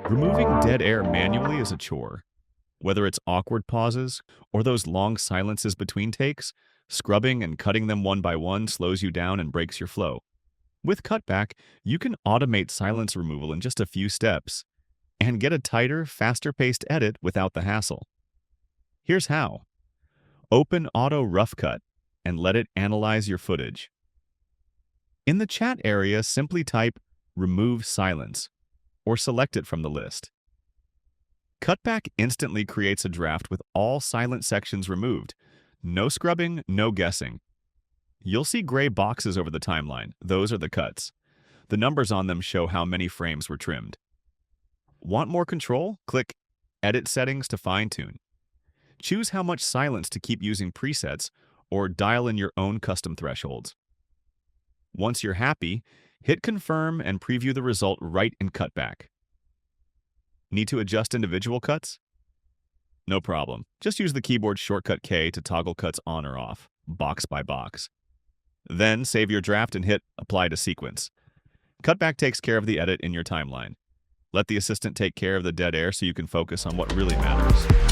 Removing dead air manually is a chore. Whether it's awkward pauses or those long silences between takes, scrubbing and cutting them one by one slows you down and breaks your flow. With Cutback, you can automate silence removal in just a few steps and get a tighter, faster-paced edit without the hassle. Here's how. Open Auto Rough Cut and let it analyze your footage. In the chat area, simply type Remove Silence or select it from the list. Cutback instantly creates a draft with all silent sections removed. No scrubbing, no guessing. You'll see gray boxes over the timeline. Those are the cuts. The numbers on them show how many frames were trimmed. Want more control? Click Edit Settings to fine-tune. Choose how much silence to keep using presets or dial in your own custom thresholds. Once you're happy, hit Confirm and preview the result right in Cutback. Need to adjust individual cuts? No problem. Just use the keyboard shortcut K to toggle cuts on or off, box by box. Then save your draft and hit Apply to Sequence. Cutback takes care of the edit in your timeline. Let the assistant take care of the dead air so you can focus on what really matters.